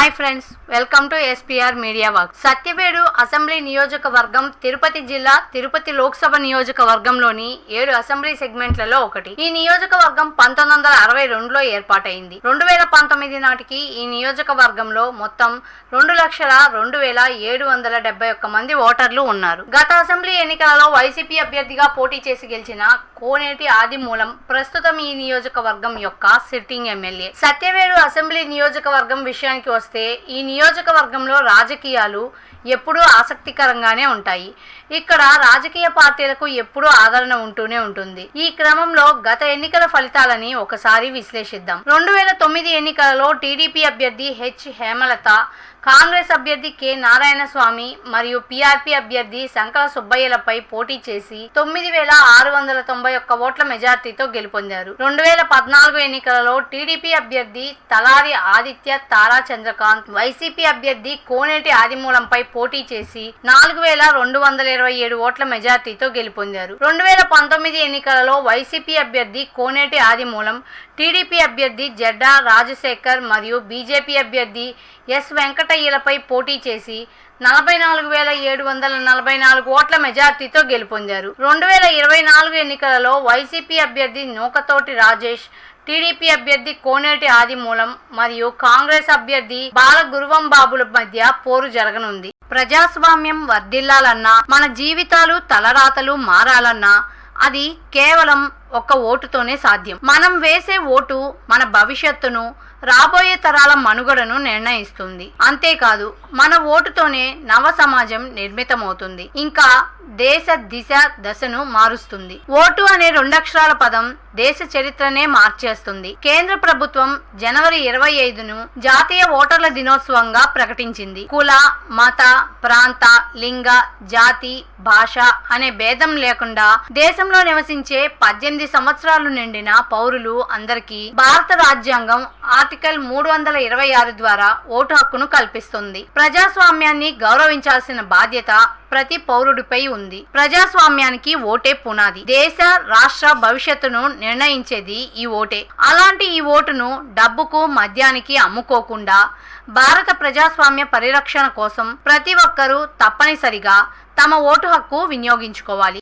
Hi friends, welcome to SPR media work. Satyavedu assembly నియోజకవర్గం తిరుపతి జిల్లా తిరుపతి లోక్సభ నియోజకవర్గంలోని 7 అసెంబ్లీ సెగ్మెంట్లలో ఒకటి. ఈ నియోజకవర్గం 1962లో ఏర్పాటైంది. 2019 నాటికి ఈ నియోజకవర్గంలో మొత్తం 2,02,771 మంది ఓటర్లు ఉన్నారు. గత అసెంబ్లీ ఎన్నికలలో వైసీపీ అభ్యర్థిగా పోటీ చేసి గెలిచిన కోనేటి ఆదిమూలం ప్రస్తుతం ఈ నియోజకవర్గం యొక్క సిట్టింగ్ ఎమ్మెల్యే. సత్యవేడు అసెంబ్లీ నియోజకవర్గం విషయానికి వస్తే ఈ నియోజకవర్గంలో రాజకీయాలు ఎప్పుడూ ఆసక్తికరంగానే ఉంటాయి. ఇక్కడ రాజకీయ పార్టీలకు ఎప్పుడూ ఆదరణ ఉంటూనే ఉంటుంది. ఈ క్రమంలో గత ఎన్నికల ఫలితాలని ఒకసారి విశ్లేషిద్దాం. 2009 ఎన్నికలలో టీడీపీ అభ్యర్థి హేమలత, కాంగ్రెస్ అభ్యర్థి కె నారాయణ స్వామి మరియు పీఆర్పీ అభ్యర్థి సంకల సుబ్బయ్యలపై పోటీ చేసి 9,691 ఓట్ల మెజార్టీతో గెలుపొందారు. 2014 ఎన్నికలలో టీడీపీ అభ్యర్థి తలారి ఆదిత్య తారా చంద్రకాంత్, వైసీపీ అభ్యర్థి కోనేటి ఆదిమూలంపై పోటీ చేసి 4,227 ఓట్ల మెజార్టీతో గెలుపొందారు. 2019 ఎన్నికలలో వైసీపీ అభ్యర్థి కోనేటి ఆదిమూలం, టీడీపీ అభ్యర్థి జడ్డా రాజశేఖర్ మరియు బీజేపీ అభ్యర్థి ఎస్ వెంకటయ్యలపై పోటీ చేసి 44,744 ఓట్ల మెజార్టీతో గెలుపొందారు. 2024 ఎన్నికలలో వైసీపీ అభ్యర్థి నూకతోటి రాజేష్, టీడీపీ అభ్యర్థి కోనేటి ఆదిమూలం మరియు కాంగ్రెస్ అభ్యర్థి బాలగురువం బాబుల మధ్య పోరు జరగనుంది. ప్రజాస్వామ్యం వర్ధిల్లాలన్నా, మన జీవితాలు తలరాతలు మారాలన్నా అది కేవలం ఒక్క ఓటుతోనే సాధ్యం. మనం వేసే ఓటు మన భవిష్యత్తును, రాబోయే తరాల మనుగడను నిర్ణయిస్తుంది. అంతేకాదు మన ఓటుతోనే నవ సమాజం నిర్మితమవుతుంది, ఇంకా దేశ దిశ దశను మారుస్తుంది. ఓటు అనే 2 అక్షరాల పదం దేశ చరిత్రనే మార్చేస్తుంది. కేంద్ర ప్రభుత్వం జనవరి 25ను జాతీయ ఓటర్ల దినోత్సవంగా ప్రకటించింది. కుల, మత, ప్రాంత, లింగ, జాతి, భాష అనే భేదం లేకుండా దేశంలో నివసించే 18 సంవత్సరాలు నిండిన పౌరులు అందరికీ భారత రాజ్యాంగం ఆర్టికల్ 326 ద్వారా ఓటు హక్కును కల్పిస్తుంది. ప్రజాస్వామ్యాన్ని గౌరవించాల్సిన బాధ్యత ప్రతి పౌరుడిపై ఉంది. ప్రజాస్వామ్యానికి ఓటే పునాది. దేశ రాష్ట్ర భవిష్యత్తును నిర్ణయించేది ఈ ఓటే. అలాంటి ఈ ఓటును డబ్బుకు, మద్యానికి అమ్ముకోకుండా భారత ప్రజాస్వామ్య పరిరక్షణ కోసం ప్రతి ఒక్కరూ తప్పనిసరిగా తమ ఓటు హక్కు వినియోగించుకోవాలి.